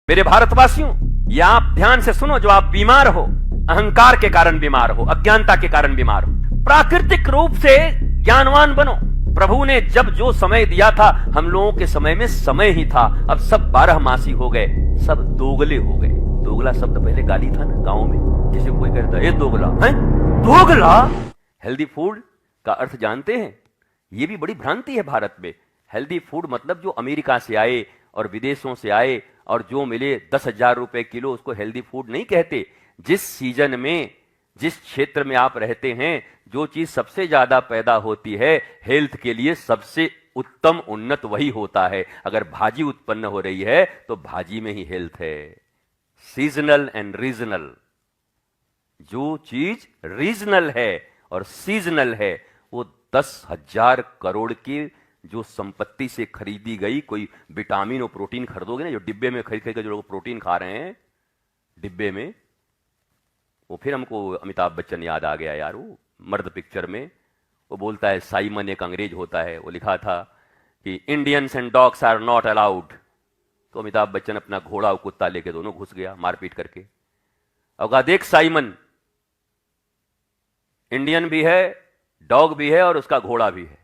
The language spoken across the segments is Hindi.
मेरे भारतवासियों, ये आप ध्यान से सुनो, जो आप बीमार हो, अहंकार के कारण बीमार हो, अज्ञानता के कारण बीमार हो, प्राकृतिक रूप से ज्ञानवान बनो। प्रभु ने जब जो समय दिया था, हम लोगों के समय में समय ही था। अब सब 12 मासी हो गए, सब दोगले हो गए। दोगला शब्द पहले गाली था ना गांव में, किसी को कोई कहता है दोगला है, दोगला। हेल्दी फूड का अर्थ जानते हैं? ये भी बड़ी भ्रांति है भारत में। हेल्दी फूड मतलब जो अमेरिका से आए और विदेशों से आए और जो मिले 10,000 रुपए किलो, उसको हेल्दी फूड नहीं कहते। जिस सीजन में, जिस क्षेत्र में आप रहते हैं, जो चीज सबसे ज्यादा पैदा होती है, हेल्थ के लिए सबसे उत्तम उन्नत वही होता है। अगर भाजी उत्पन्न हो रही है तो भाजी में ही हेल्थ है। Seasonal and regional. जो चीज रीजनल है और सीजनल है, वो 10,000 करोड़ की जो संपत्ति से खरीदी गई, कोई विटामिन और प्रोटीन खरीदोगे ना, जो डिब्बे में खरीद खरीद जो लोग प्रोटीन खा रहे हैं डिब्बे में, वो फिर हमको अमिताभ बच्चन याद आ गया यार। वो मर्द पिक्चर में वो बोलता है, साइमन एक अंग्रेज होता है, वो लिखा था कि Indians and dogs are not allowed. तो अमिताभ बच्चन अपना घोड़ा और कुत्ता लेके दोनों घुस गया मारपीट करके। और कहा, देख साइमन, इंडियन भी है, डॉग भी है और उसका घोड़ा भी है।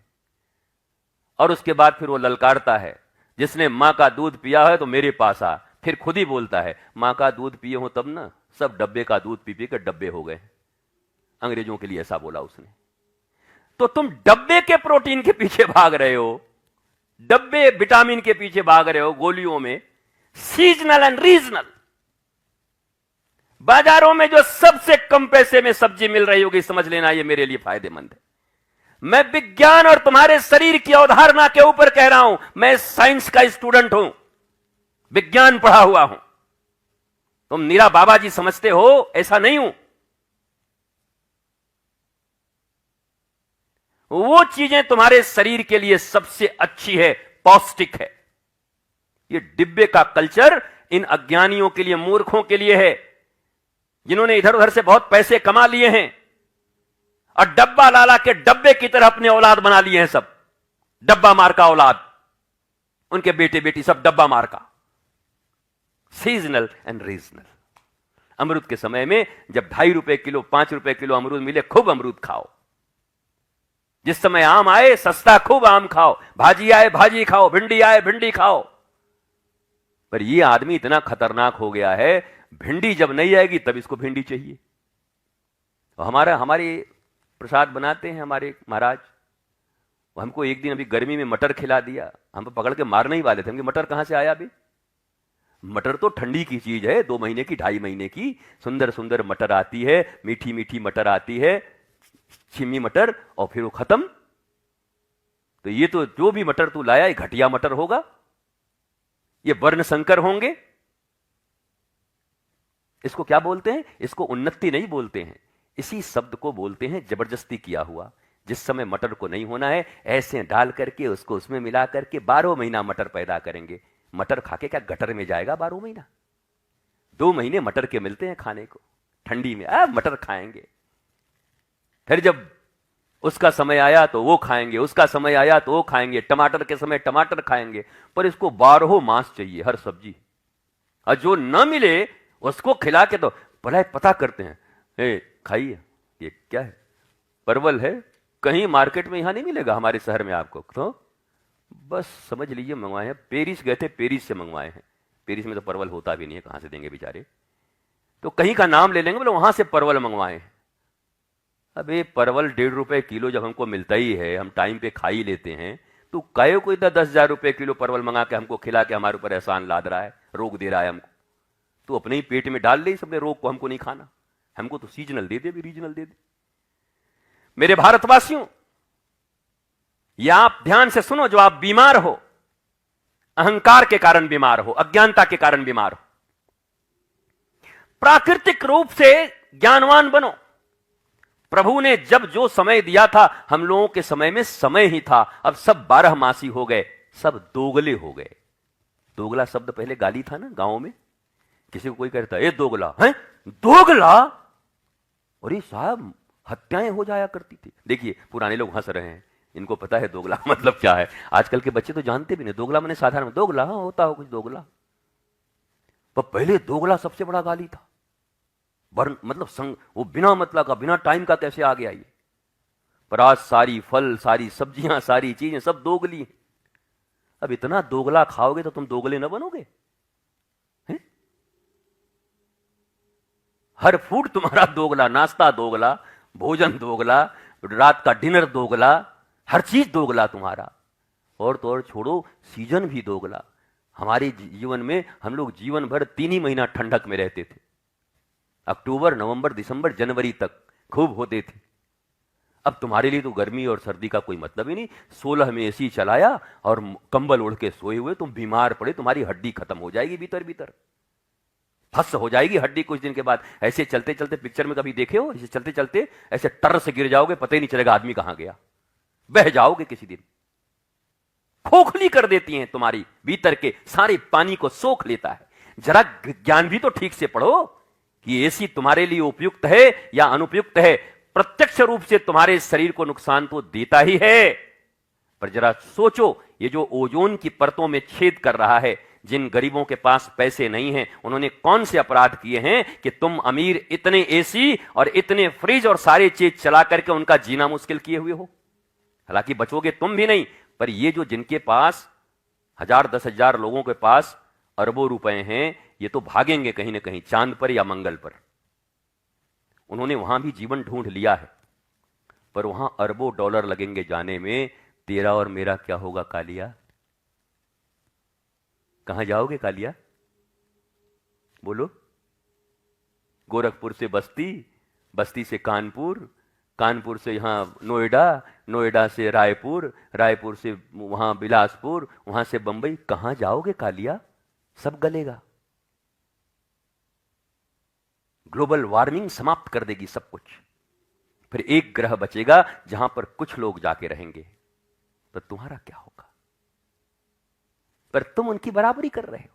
और उसके बाद फिर वो ललकारता है, जिसने मां का दूध पिया है तो मेरे पास आ। फिर खुद ही बोलता है, मां का दूध पिए हो तब ना, सब डब्बे का दूध पी पी कर डब्बे हो गए। अंग्रेजों के लिए ऐसा बोला उसने। तो तुम डब्बे के प्रोटीन के पीछे भाग रहे हो, डब्बे विटामिन के पीछे भाग रहे हो गोलियों में। Seasonal and regional. बाजारों में जो सबसे कम पैसे में सब्जी मिल रही होगी, समझ लेना ये मेरे लिए फायदेमंद है। मैं विज्ञान और तुम्हारे शरीर की अवधारणा के ऊपर कह रहा हूं। मैं साइंस का स्टूडेंट हूं, विज्ञान पढ़ा हुआ हूं। तुम नीरा बाबा जी समझते हो, ऐसा नहीं हूं। वो चीजें तुम्हारे शरीर के लिए सबसे अच्छी है, पौष्टिक है। ये डिब्बे का कल्चर इन अज्ञानियों के लिए, मूर्खों के लिए है, जिन्होंने इधर उधर से बहुत पैसे कमा लिए हैं और डब्बा लाला के डब्बे की तरह अपने औलाद बना लिए हैं। सब डब्बा मार का औलाद, उनके बेटे बेटी सब डब्बा मार का। Seasonal and regional. अमरूद के समय में जब 2.5 रुपए किलो, 5 रुपए किलो अमरूद मिले, खूब अमरूद खाओ। जिस समय आम आए सस्ता, खूब आम खाओ। भाजी आए भाजी खाओ, भिंडी आए भिंडी खाओ। पर यह आदमी इतना खतरनाक हो गया है, भिंडी जब नहीं आएगी तब इसको भिंडी चाहिए। और हमारे प्रसाद बनाते हैं हमारे महाराज, हमको एक दिन अभी गर्मी में मटर खिला दिया। हम पकड़ के मारने ही वाले थे, मटर कहां से आया अभी? मटर तो ठंडी की चीज है, 2 महीने की, 2.5 महीने की सुंदर सुंदर मटर आती है, मीठी मीठी मटर आती है, छिमी मटर, और फिर वो खत्म। तो ये तो जो भी मटर तू लाया, ये घटिया मटर होगा, ये वर्ण संकर होंगे। इसको क्या बोलते हैं? इसको उन्नति नहीं बोलते हैं, इसी शब्द को बोलते हैं जबरदस्ती किया हुआ। जिस समय मटर को नहीं होना है, ऐसे डाल करके उसको उसमें मिला करके 12 महीना मटर पैदा करेंगे। मटर खाके क्या गटर में जाएगा 12 महीना? 2 महीने मटर के मिलते हैं खाने को ठंडी में, मटर खाएंगे। फिर जब उसका समय आया तो वो खाएंगे, उसका समय आया तो वो खाएंगे, टमाटर के समय टमाटर खाएंगे। पर इसको 12 मास चाहिए हर सब्जी, और जो न मिले उसको खिला के तो भला पता करते हैं, खाइए ये क्या है, परवल है, कहीं मार्केट में यहां नहीं मिलेगा हमारे शहर में आपको, तो बस समझ लीजिए मंगवाए हैं। पेरिस गए थे, पेरिस से मंगवाए हैं। पेरिस में तो परवल होता भी नहीं है, कहां से देंगे बेचारे, तो कहीं का नाम ले लेंगे, बोले वहां से परवल मंगवाए हैं। अब ये परवल 1.5 रुपए किलो जब हमको मिलता ही है, हम टाइम पे खा ही लेते हैं, तो काहे को इतना 10,000 रुपए किलो परवल मंगा के हमको खिला के हमारे ऊपर एहसान लाद रहा है, रोग दे रहा है हमको। तो अपने ही पेट में डाल ले सबने रोग को, हमको नहीं खाना, हमको तो सीजनल दे दे, भी रीजनल दे दे। मेरे भारतवासियों, या आप ध्यान से सुनो, जो आप बीमार हो, अहंकार के कारण बीमार हो, अज्ञानता के कारण बीमार हो, प्राकृतिक रूप से ज्ञानवान बनो। प्रभु ने जब जो समय दिया था, हम लोगों के समय में समय ही था। अब सब 12 मासी हो गए, सब दोगले हो गए। दोगला शब्द पहले गाली था ना गांव में, किसी को कोई कहता है दोगला है, दोगला, अरे साहब हत्याएं हो जाया करती थी। देखिए पुराने लोग हंस रहे हैं, इनको पता है दोगला मतलब क्या है। आजकल के बच्चे तो जानते भी नहीं। दोगला मैंने साधारण दोगला, होता हो कुछ दोगला। पर पहले दोगला सबसे बड़ा गाली था। मतलब वो बिना मतलब का, बिना टाइम का कैसे आ गया ये। पर आज सारी फल, सारी सब्जियां, सारी चीजें सब दोगली हैं। अब इतना दोगला खाओगे तो तुम दोगले न बनोगे? हैं? हर फूड तुम्हारा दोगला, नाश्ता दोगला, भोजन दोगला, रात का डिनर दोगला, हर चीज दोगला तुम्हारा। और तो और छोड़ो, सीजन भी दोगला। हमारे जीवन में हम लोग जीवन भर 3 ही महीना ठंडक में रहते थे। अक्टूबर, नवंबर, दिसंबर, जनवरी तक खूब होते थे। अब तुम्हारे लिए तो गर्मी और सर्दी का कोई मतलब ही नहीं। 16 में एसी चलाया और कंबल ओढ़ के सोए हुए, तुम बीमार पड़े, तुम्हारी हड्डी खत्म हो जाएगी, भीतर भीतर फस हो जाएगी हड्डी कुछ दिन के बाद। ऐसे चलते चलते, पिक्चर में कभी देखे हो, ऐसे चलते चलते ऐसे टर से गिर जाओगे, पता ही नहीं चलेगा आदमी कहां गया, बह जाओगे किसी दिन। खोखली कर देती हैं तुम्हारी, भीतर के सारे पानी को सोख लेता है। जरा ज्ञान भी तो ठीक से पढ़ो कि एसी तुम्हारे लिए उपयुक्त है या अनुपयुक्त है। प्रत्यक्ष रूप से तुम्हारे शरीर को नुकसान तो देता ही है, पर जरा सोचो, ये जो ओजोन की परतों में छेद कर रहा है, जिन गरीबों के पास पैसे नहीं हैं, उन्होंने कौन से अपराध किए हैं कि तुम अमीर इतने एसी और इतने फ्रिज और सारे चीज चला करके उनका जीना मुश्किल किए हुए हो। हालांकि बचोगे तुम भी नहीं, पर ये जो जिनके पास 1000, 10,000 लोगों के पास अरबों रुपए हैं, ये तो भागेंगे कहीं ना कहीं चांद पर या मंगल पर। उन्होंने वहां भी जीवन ढूंढ लिया है, पर वहां अरबों डॉलर लगेंगे जाने में। तेरा और मेरा क्या होगा कालिया? कहां जाओगे कालिया? बोलो। गोरखपुर से बस्ती, बस्ती से कानपुर, कानपुर से यहां नोएडा, नोएडा से रायपुर, रायपुर से वहां बिलासपुर, वहां से बंबई। कहां जाओगे कालिया? सब गलेगा। ग्लोबल वार्मिंग समाप्त कर देगी सब कुछ। फिर एक ग्रह बचेगा जहां पर कुछ लोग जाके रहेंगे, पर तुम्हारा क्या होगा? पर तुम उनकी बराबरी कर रहे हो।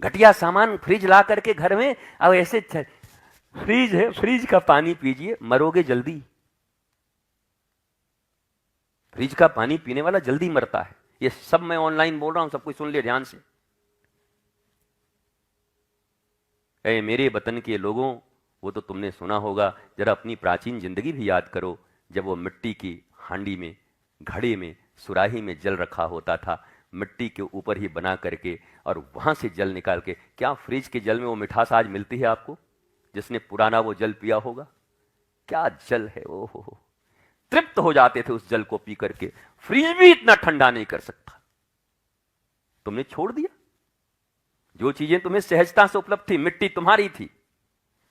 घटिया सामान फ्रिज ला करके घर में, अब ऐसे फ्रिज है, फ्रिज का पानी पीजिए, मरोगे जल्दी। फ्रिज का पानी पीने वाला जल्दी मरता है। ये सब मैं ऑनलाइन बोल रहा हूं, सब कुछ सुन लिया ध्यान से। ऐ मेरे वतन के लोगों, वो तो तुमने सुना होगा, जरा अपनी प्राचीन जिंदगी भी याद करो। जब वो मिट्टी की हांडी में, घड़े में, सुराही में जल रखा होता था, मिट्टी के ऊपर ही बना करके, और वहां से जल निकाल के। क्या फ्रिज के जल में वो मिठास आज मिलती है आपको? जिसने पुराना वो जल पिया होगा, क्या जल है! ओहो, तृप्त हो जाते थे उस जल को पी करके। फ्रिज भी इतना ठंडा नहीं कर सकता। तुमने छोड़ दिया। जो चीजें तुम्हें सहजता से उपलब्ध थी, मिट्टी तुम्हारी थी,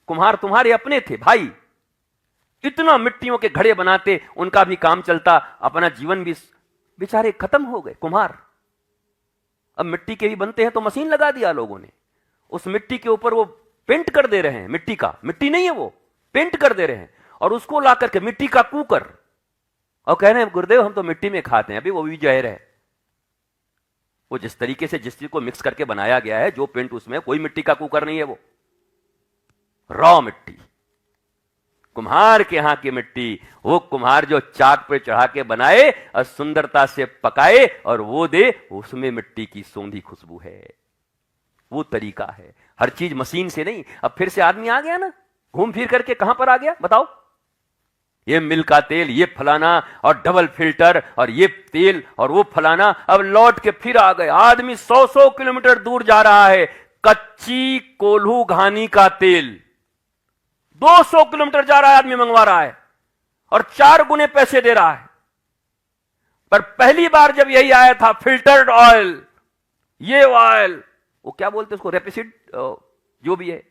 कुम्हार तुम्हारे अपने थे भाई, इतना मिट्टियों के घड़े बनाते, उनका भी काम चलता, अपना जीवन भी, बेचारे खत्म हो गए कुम्हार। अब मिट्टी के भी बनते हैं तो मशीन लगा दिया लोगों ने, उस मिट्टी के ऊपर वो पेंट कर दे रहे हैं। मिट्टी का, मिट्टी नहीं है वो, पेंट कर दे रहे हैं, और उसको ला करके मिट्टी का कुकर, और कह रहे हैं गुरुदेव हम तो मिट्टी में खाते हैं। अभी वो भी जहर है। वो जिस तरीके से जिस चीज को मिक्स करके बनाया गया है, जो पेंट उसमें, कोई मिट्टी का कुकर नहीं है, वो रॉ मिट्टी, कुम्हार के यहां की मिट्टी। वो कुम्हार जो चाक पे चढ़ा के बनाए और सुंदरता से पकाए और वो दे, उसमें मिट्टी की सौंधी खुशबू है। वो तरीका है, हर चीज मशीन से नहीं। अब फिर से आदमी आ गया ना, घूम फिर करके कहां पर आ गया बताओ? ये मिल का तेल, ये फलाना, और डबल फिल्टर, और ये तेल, और वो फलाना। अब लौट के फिर आ गए। आदमी 100-100 किलोमीटर दूर जा रहा है, कच्ची कोल्हू घानी का तेल 200 किलोमीटर जा रहा है, आदमी मंगवा रहा है, और 4 गुने पैसे दे रहा है। पर पहली बार जब यही आया था फिल्टर्ड ऑयल, ये ऑयल, वो क्या बोलते उसको, रेपिसिड, जो भी है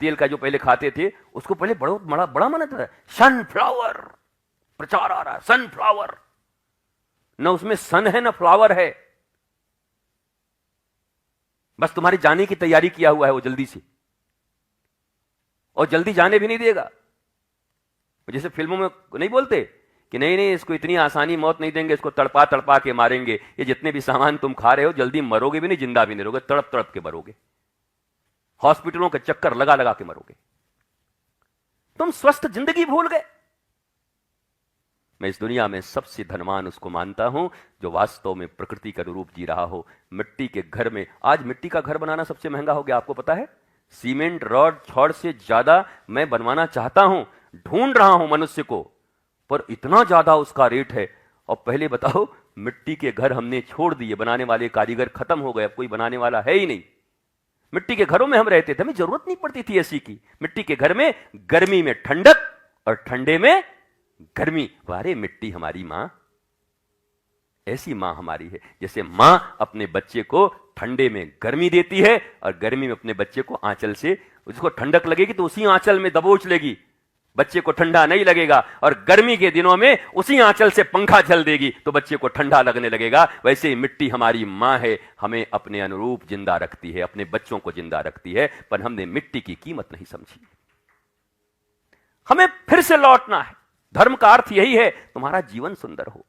तेल का, जो पहले खाते थे, उसको पहले बड़ा माना था। सनफ्लावर प्रचार आ रहा है, सनफ्लावर। न उसमें सन है न फ्लावर है, बस तुम्हारे जाने की तैयारी किया हुआ है वो जल्दी से, और जल्दी जाने भी नहीं देगा। जैसे फिल्मों में नहीं बोलते कि नहीं नहीं इसको इतनी आसानी मौत नहीं देंगे, इसको तड़पा तड़पा के मारेंगे। ये जितने भी सामान तुम खा रहे हो, जल्दी मरोगे भी नहीं, जिंदा भी नहीं रहोगे, तड़प तड़प के मरोगे, हॉस्पिटलों के चक्कर लगा लगा के मरोगे। तुम स्वस्थ जिंदगी भूल गए। मैं इस दुनिया में सबसे धनवान उसको मानता हूं जो वास्तव में प्रकृति के अनुरूप जी रहा हो। मिट्टी के घर में, आज मिट्टी का घर बनाना सबसे महंगा हो गया, आपको पता है? सीमेंट रॉड छड़ से ज्यादा मैं बनवाना चाहता हूं, ढूंढ रहा हूं मनुष्य को, पर इतना ज्यादा उसका रेट है। और पहले बताओ, मिट्टी के घर हमने छोड़ दिए, बनाने वाले कारीगर खत्म हो गए, अब कोई बनाने वाला है ही नहीं। मिट्टी के घरों में हम रहते थे, हमें जरूरत नहीं पड़ती थी एसी की। मिट्टी के घर में गर्मी में ठंडक और ठंडे में गर्मी। वारे मिट्टी हमारी मां, ऐसी मां हमारी है जैसे मां अपने बच्चे को ठंडे में गर्मी देती है और गर्मी में अपने बच्चे को आंचल से, उसको ठंडक लगेगी तो उसी आंचल में दबोच लेगी, बच्चे को ठंडा नहीं लगेगा। और गर्मी के दिनों में उसी आंचल से पंखा झल देगी तो बच्चे को ठंडा लगने लगेगा। वैसे ही मिट्टी हमारी मां है, हमें अपने अनुरूप जिंदा रखती है, अपने बच्चों को जिंदा रखती है, पर हमने मिट्टी की कीमत नहीं समझी। हमें फिर से लौटना है। धर्म का अर्थ यही है तुम्हारा जीवन सुंदर हो,